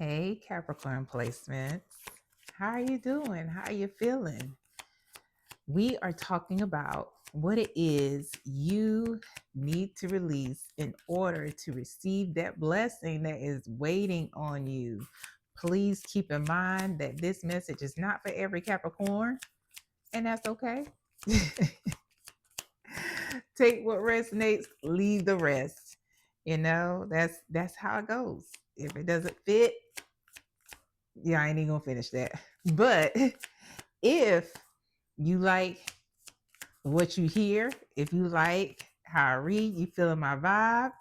Hey, Capricorn placements. How are you doing? How are you feeling? We are talking about what it is you need to release in order to receive that blessing that is waiting on you. Please keep in mind that this message is not for every Capricorn, and that's okay. Take what resonates, leave the rest. That's how it goes. If it doesn't fit, yeah, I ain't even gonna finish that. But if you like what you hear, if you like how I read, you feeling my vibe,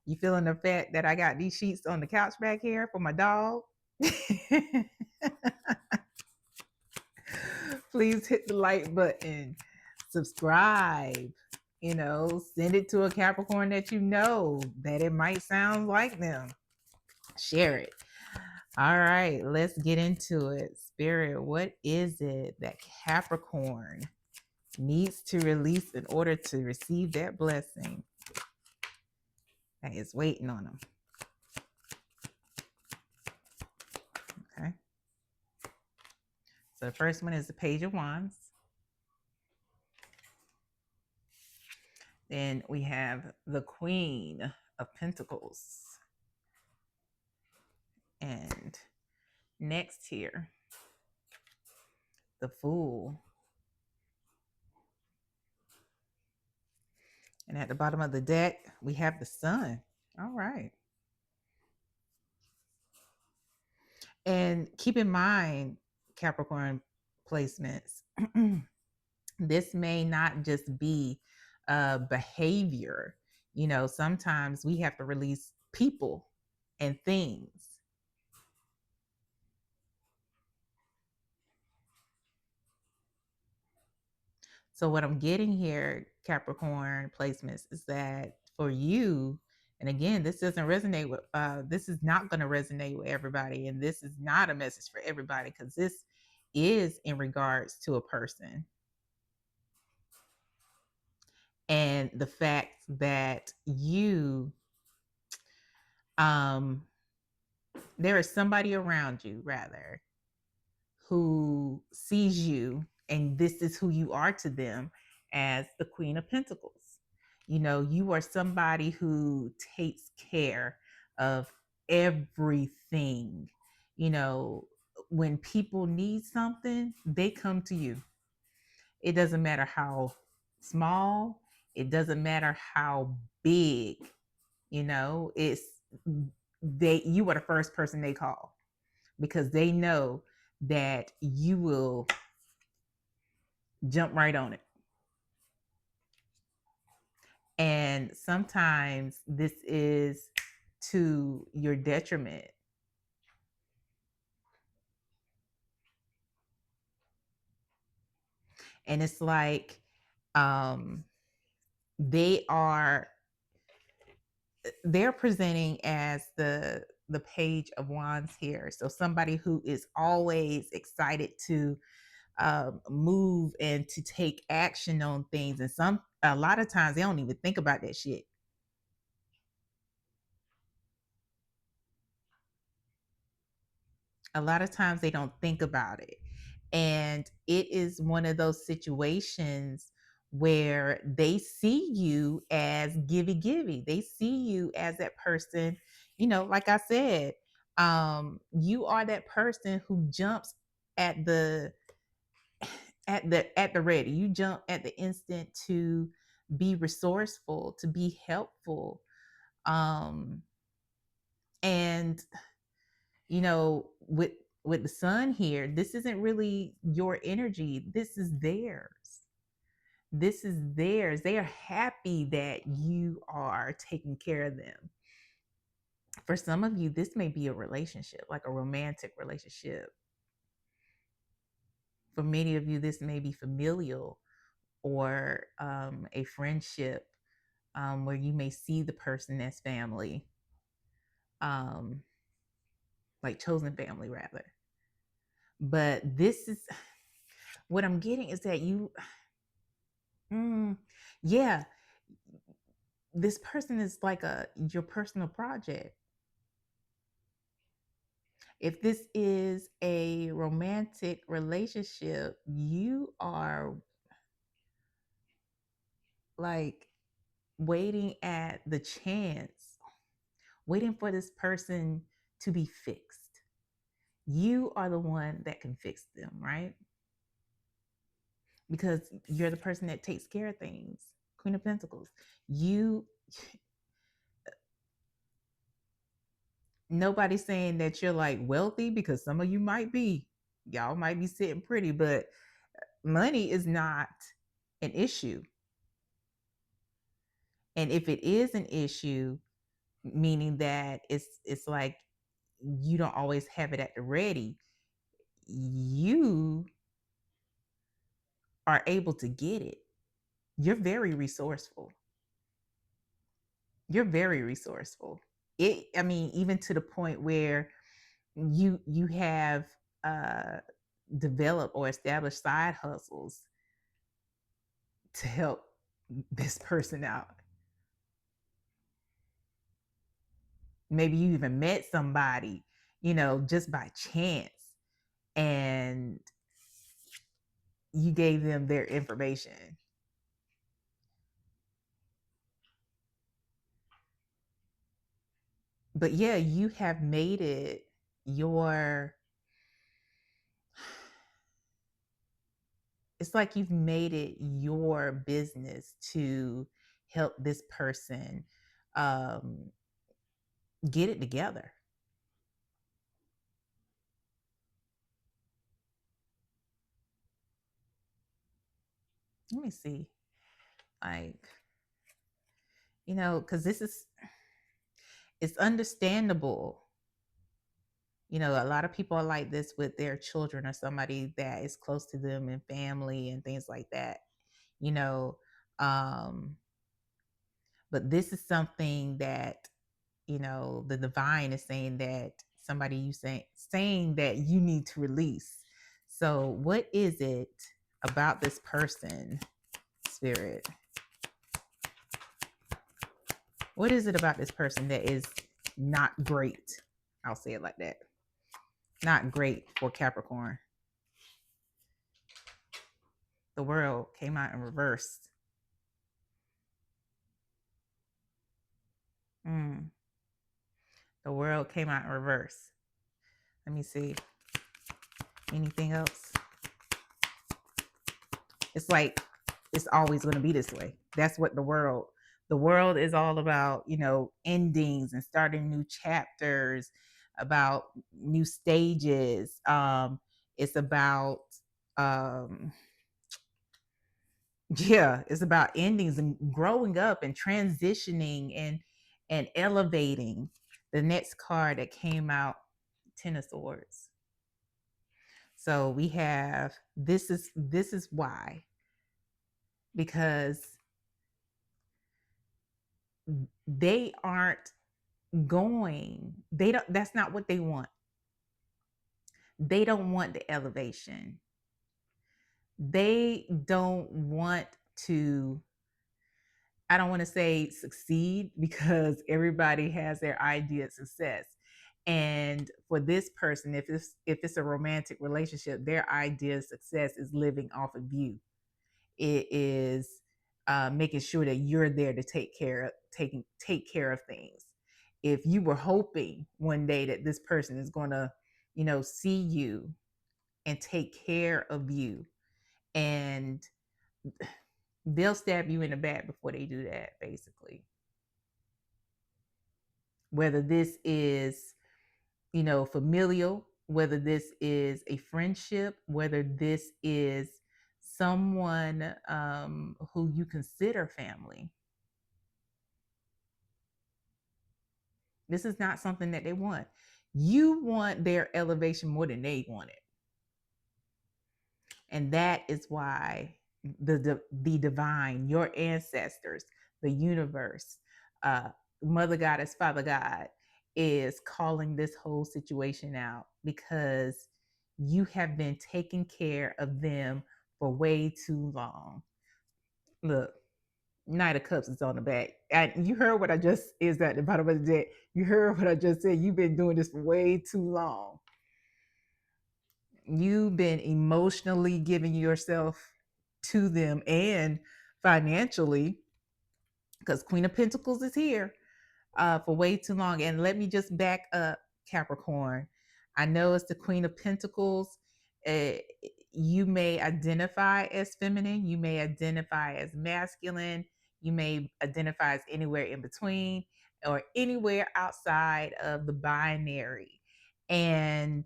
you feeling the fact that I got these sheets on the couch back here for my dog, please hit the like button, subscribe, send it to a Capricorn that you know that it might sound like them. Share it. All right, let's get into it. Spirit, what is it that Capricorn needs to release in order to receive that blessing that is waiting on them? Okay. So the first one is the Page of Wands. Then we have the Queen of Pentacles. And next here, the Fool. And at the bottom of the deck, we have the Sun. All right. And keep in mind, Capricorn placements, this may not just be behavior. Sometimes we have to release people and things. So what I'm getting here, Capricorn placements, is that for you, and again, this doesn't resonate with, this is not going to resonate with everybody. And this is not a message for everybody, because this is in regards to a person. And the fact that you, there is somebody around you, rather, who sees you, and this is who you are to them, as the Queen of Pentacles. You are somebody who takes care of everything. When people need something, they come to you. It doesn't matter how small, it doesn't matter how big, it's you are the first person they call, because they know that you will jump right on it. And sometimes this is to your detriment. And it's like they're presenting as the Page of Wands here. So somebody who is always excited to move and to take action on things. And a lot of times they don't even think about that shit. A lot of times they don't think about it. And it is one of those situations where they see you as givey. They see you as that person, like I said, you are that person who jumps at the ready. You jump at the instant to be resourceful, to be helpful. And with the Sun here, this isn't really your energy. This is theirs. They are happy that you are taking care of them. For some of you, this may be a relationship, like a romantic relationship. For many of you, this may be familial, or a friendship, where you may see the person as family, like chosen family, rather. But this is what I'm getting, is that yeah, this person is like your personal project. If this is a romantic relationship, you are like waiting at the chance, waiting for this person to be fixed. You are the one that can fix them, right? Because you're the person that takes care of things. Queen of Pentacles. You, nobody's saying that you're like wealthy, because some of you might be. Y'all might be sitting pretty, but money is not an issue. And if it is an issue, meaning that it's like you don't always have it at the ready, you are able to get it. You're very resourceful. You're very resourceful. I mean, even to the point where you have uh developed or established side hustles to help this person out. Maybe you even met somebody, just by chance, and you gave them their information. But yeah, you have made it your, it's like you've made it your business to help this person um, get it together. Let me see. Like, because it's understandable. A lot of people are like this with their children or somebody that is close to them and family and things like that. You know, um, but this is something that, the divine is saying that somebody you saying that you need to release. So what is it about this person, spirit? What is it about this person that is not great? I'll say it like that. Not great for Capricorn. The world came out in reverse. Mm. The world came out in reverse. Let me see. Anything else? It's like it's always going to be this way. That's what the world is all about, endings and starting new chapters, about new stages. It's about yeah, it's about endings and growing up and transitioning and elevating. The next card that came out, Ten of Swords. So we have, this is why, because they aren't they don't, that's not what they want. They don't want the elevation. They don't want to, I don't want to say succeed, because everybody has their idea of success. And for this person, if it's a romantic relationship, their idea of success is living off of you. It is making sure that you're there to take care of things. If you were hoping one day that this person is going to, see you and take care of you, and they'll stab you in the back before they do that, basically. Whether this is, familial, whether this is a friendship, whether this is someone who you consider family. This is not something that they want. You want their elevation more than they want it. And that is why the divine, your ancestors, the universe, uh, Mother Goddess, Father God, is calling this whole situation out, because you have been taking care of them for way too long. Look, Knight of Cups is on the back. And you heard what I just is at the bottom of the deck. You heard what I just said. You've been doing this for way too long. You've been emotionally giving yourself to them and financially, because Queen of Pentacles is here for way too long. And let me just back up, Capricorn. I know it's the Queen of Pentacles. Uh, you may identify as feminine, you may identify as masculine, you may identify as anywhere in between or anywhere outside of the binary. And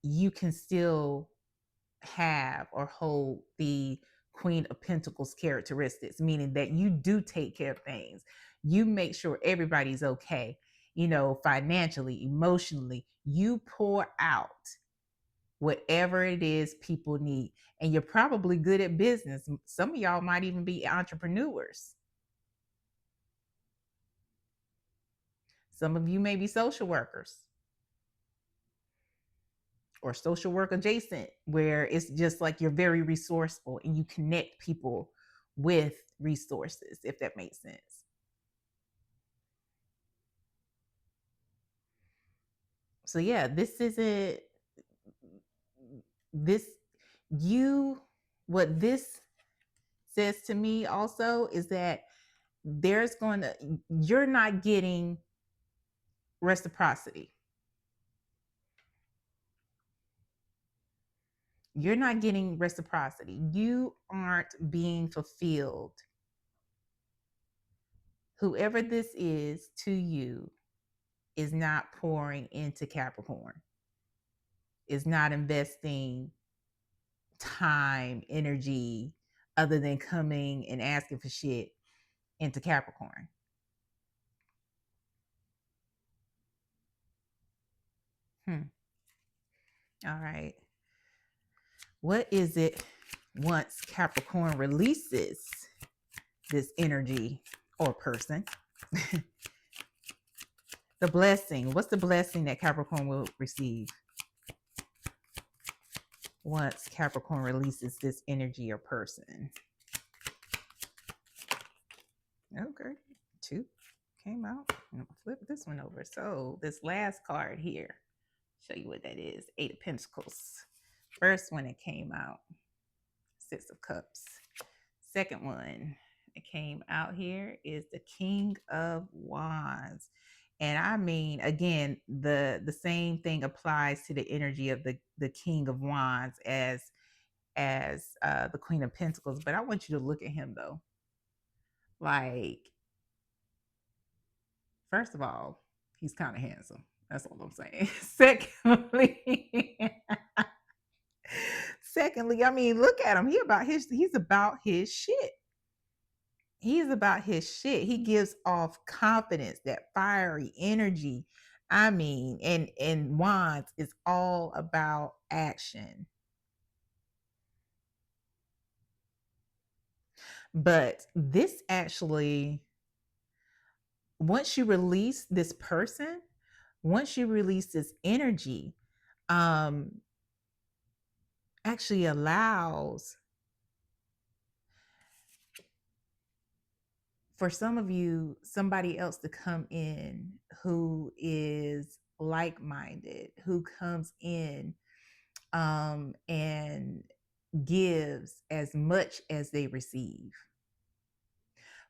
you can still have or hold the Queen of Pentacles characteristics, meaning that you do take care of things. You make sure everybody's okay, financially, emotionally. You pour out whatever it is people need. And you're probably good at business. Some of y'all might even be entrepreneurs. Some of you may be social workers or social work adjacent, where it's just like you're very resourceful and you connect people with resources, if that makes sense. So yeah, this isn't this you what this says to me also is that you're not getting reciprocity. You're not getting reciprocity. You aren't being fulfilled. Whoever this is to you is not pouring into Capricorn, is not investing time, energy, other than coming and asking for shit into Capricorn. All right. What is it once Capricorn releases this energy or person? The blessing. What's the blessing that Capricorn will receive once Capricorn releases this energy or person? Okay. 2 came out. I'm gonna flip this one over. So this last card here, show you what that is. 8 of Pentacles. First one that came out, 6 of Cups. Second one that came out here is the King of Wands. And I mean, again, the same thing applies to the energy of the King of Wands as the Queen of Pentacles. But I want you to look at him though. Like, first of all, he's kind of handsome. That's all I'm saying. Secondly, I mean, look at him. He's about his shit. He's about his shit. He gives off confidence, that fiery energy. I mean, and Wands is all about action. But this actually, once you release this person, once you release this energy, actually allows for some of you somebody else to come in who is like-minded, who comes in and gives as much as they receive.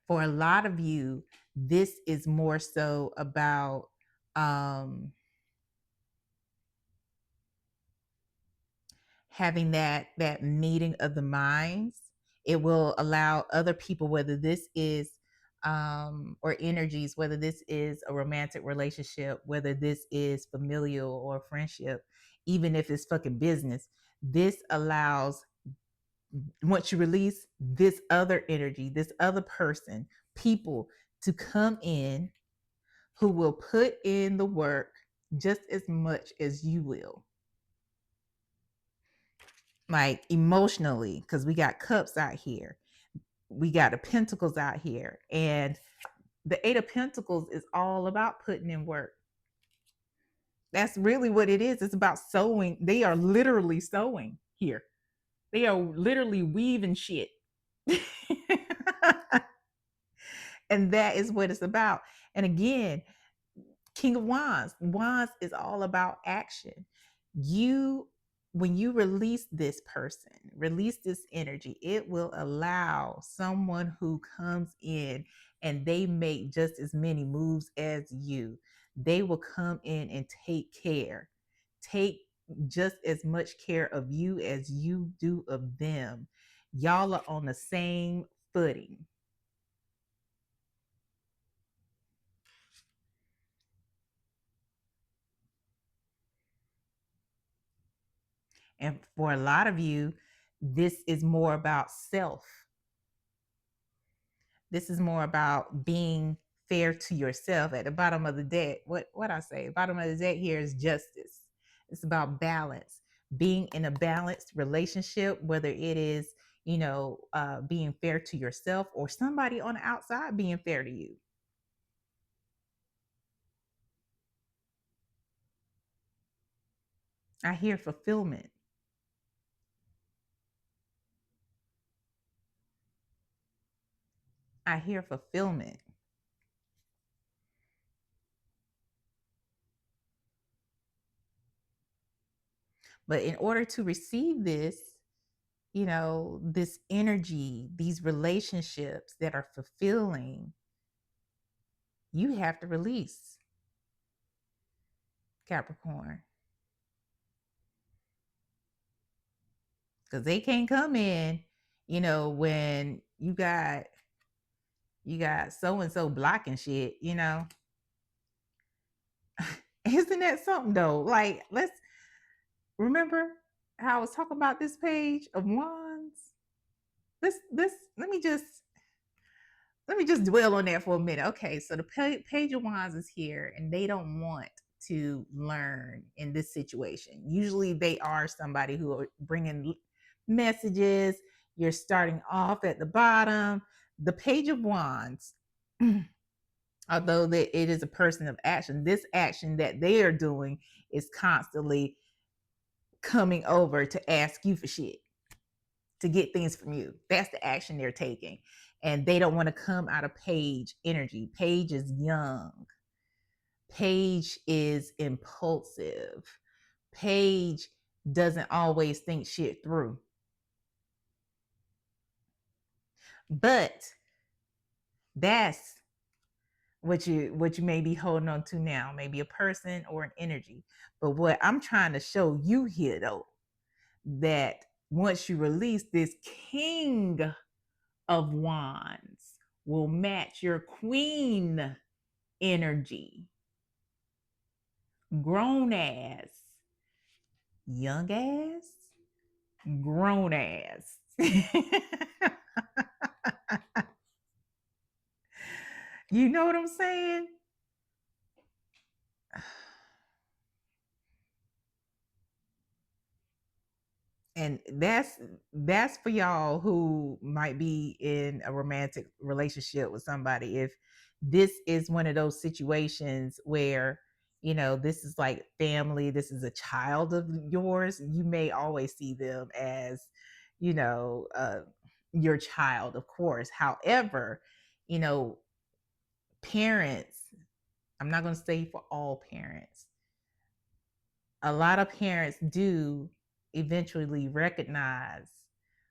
For a lot of you, this is more so about having that meeting of the minds. It will allow other people, whether this is or energies, whether this is a romantic relationship, whether this is familial or friendship, even if it's fucking business, this allows, once you release this other energy, this other person, people to come in who will put in the work just as much as you will. Like emotionally, because we got cups out here, we got the pentacles out here, and the 8 of Pentacles is all about putting in work. That's really what it is. It's about sewing. They are literally sewing here. They are literally weaving shit. And that is what it's about. And again, King of Wands. Wands is all about action. You when you release this person, release this energy, it will allow someone who comes in and they make just as many moves as you. They will come in and take just as much care of you as you do of them. Y'all are on the same footing. And for a lot of you, this is more about self. This is more about being fair to yourself. At the bottom of the deck, what I say, bottom of the deck here is justice. It's about balance, being in a balanced relationship, whether it is, being fair to yourself or somebody on the outside being fair to you. I hear fulfillment. I hear fulfillment. But in order to receive this, this energy, these relationships that are fulfilling, you have to release, Capricorn. Because they can't come in, when you got so and so blocking shit. Isn't that something though? Like, let's remember how I was talking about this page of wands. This let me just dwell on that for a minute. Okay, so the page of wands is here, and they don't want to learn in this situation. Usually, they are somebody who are bringing messages. You're starting off at the bottom. The page of wands, although that it is a person of action, this action that they are doing is constantly coming over to ask you for shit, to get things from you. That's the action they're taking. And they don't want to come out of page energy. Page is young. Page is impulsive. Page doesn't always think shit through. But that's what you may be holding on to now, maybe a person or an energy. But what I'm trying to show you here though, that once you release this king of wands will match your queen energy. Grown ass, young ass, grown ass. You know what I'm saying? And that's for y'all who might be in a romantic relationship with somebody. If this is one of those situations where this is like family, this is a child of yours, you may always see them as you know uh your child, of course. However, you know parents, I'm not going to say for all parents, a lot of parents do eventually recognize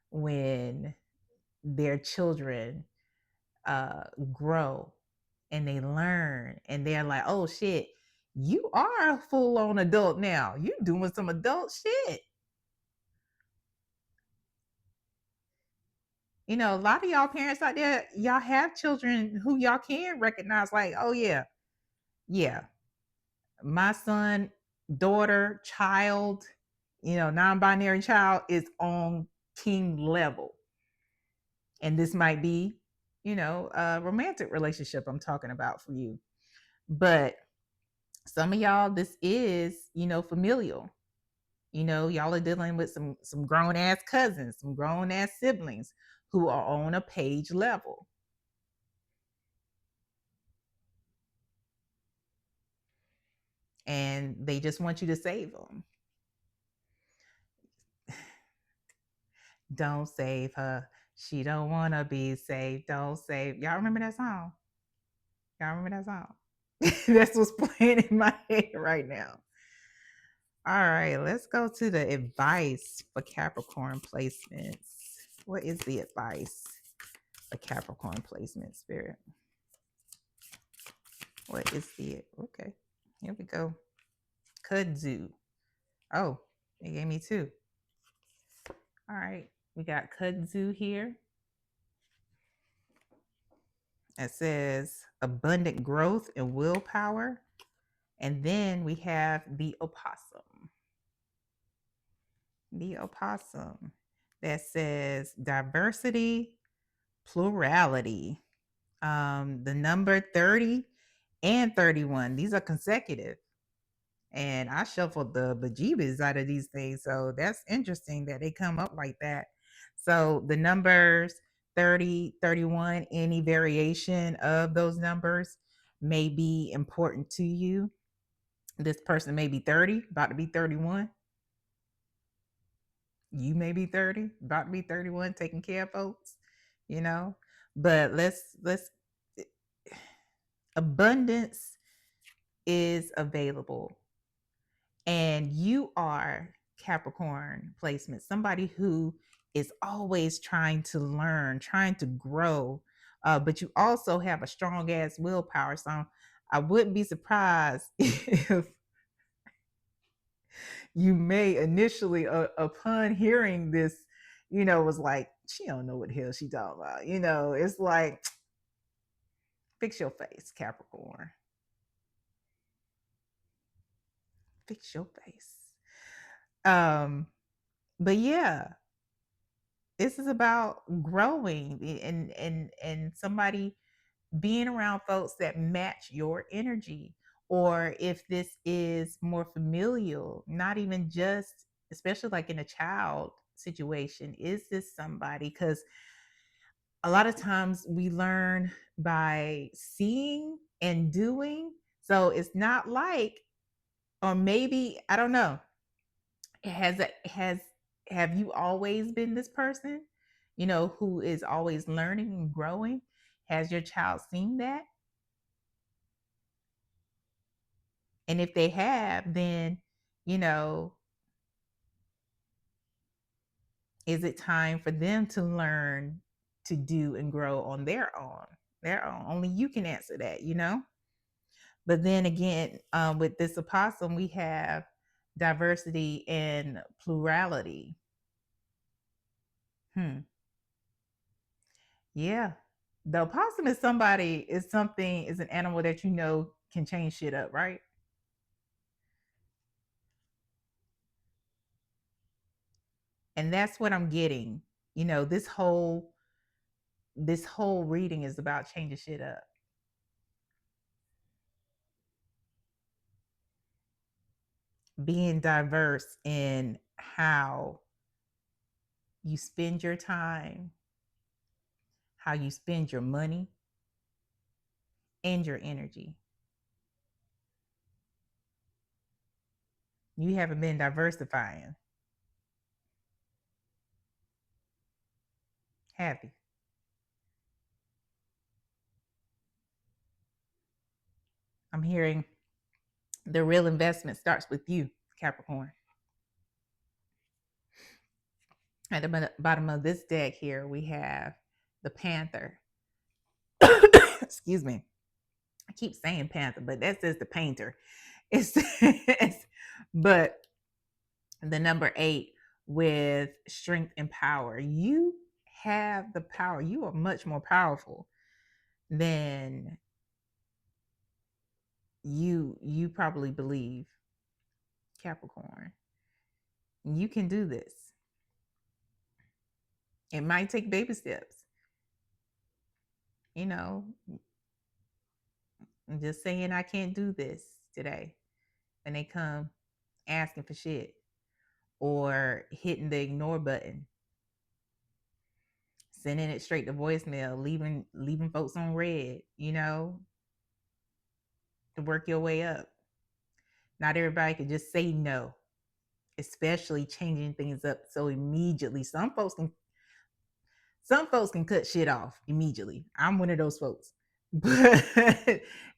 when their children grow and they learn and they're like, oh shit, you are a full-on adult now. You doing some adult shit. A lot of y'all parents out there, y'all have children who y'all can recognize, like, oh yeah, yeah, my son, daughter, child, non-binary child is on king level. And this might be, a romantic relationship I'm talking about for you. But some of y'all, this is, familial. Y'all are dealing with some grown ass cousins, some grown ass siblings who are on a page level. And they just want you to save them. Don't save her. She don't want to be saved. Don't save. Y'all remember that song? Y'all remember that song? That's what's playing in my head right now. All right, let's go to the advice for Capricorn placements. What is the advice for Capricorn placement, Spirit? What is the, okay, here we go. Kudzu. Oh, they gave me two. All right, we got kudzu here. It says abundant growth and willpower. And then we have the opossum. The opossum that says diversity, plurality. The number 30 and 31. These are consecutive. And I shuffled the bejeebas out of these things. So that's interesting that they come up like that. So the numbers 30, 31, any variation of those numbers may be important to you. This person may be 30, about to be 31. You may be 30, about to be 31, taking care of folks, you know. But let's abundance is available. And you are Capricorn placement, somebody who is always trying to learn, trying to grow, but you also have a strong ass willpower. So I wouldn't be surprised if you may initially, upon hearing this, was like, she don't know what the hell she talking about. It's like, fix your face, Capricorn. Fix your face. But yeah, this is about growing and somebody being around folks that match your energy, or if this is more familial, not even just, especially like in a child situation, is this somebody? Because a lot of times we learn by seeing and doing, so it's not like, or maybe I don't know, has have you always been this person, who is always learning and growing? Has your child seen that? And if they have, then, you know, is it time for them to learn to do and grow on their own? Their own. Only you can answer that. But then again, with this opossum, we have diversity and plurality. Yeah. The opossum is is an animal that can change shit up, right? And that's what I'm getting. This whole reading is about changing shit up. Being diverse in how you spend your time, how you spend your money, and your energy. You haven't been diversifying, have you? I'm hearing the real investment starts with you, Capricorn. At the bottom of this deck here, we have the Panther. Excuse me. I keep saying Panther, but that says the painter. But the number 8 with strength and power. You have the power. You are much more powerful than you probably believe, Capricorn. You can do this. It might take baby steps. I'm just saying I can't do this today. And they come asking for shit or hitting the ignore button, sending it straight to voicemail, leaving folks on red, to work your way up. Not everybody can just say no, especially changing things up so immediately. Some folks can cut shit off immediately. I'm one of those folks. But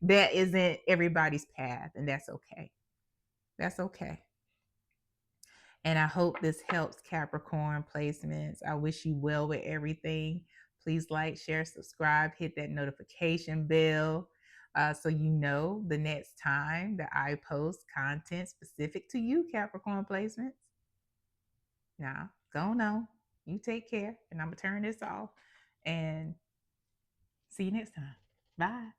that isn't everybody's path, and that's okay. That's okay. And I hope this helps, Capricorn placements. I wish you well with everything. Please like, share, subscribe, hit that notification bell so you know the next time that I post content specific to you, Capricorn placements. Now, go on. You take care. And I'm going to turn this off and see you next time. Bye.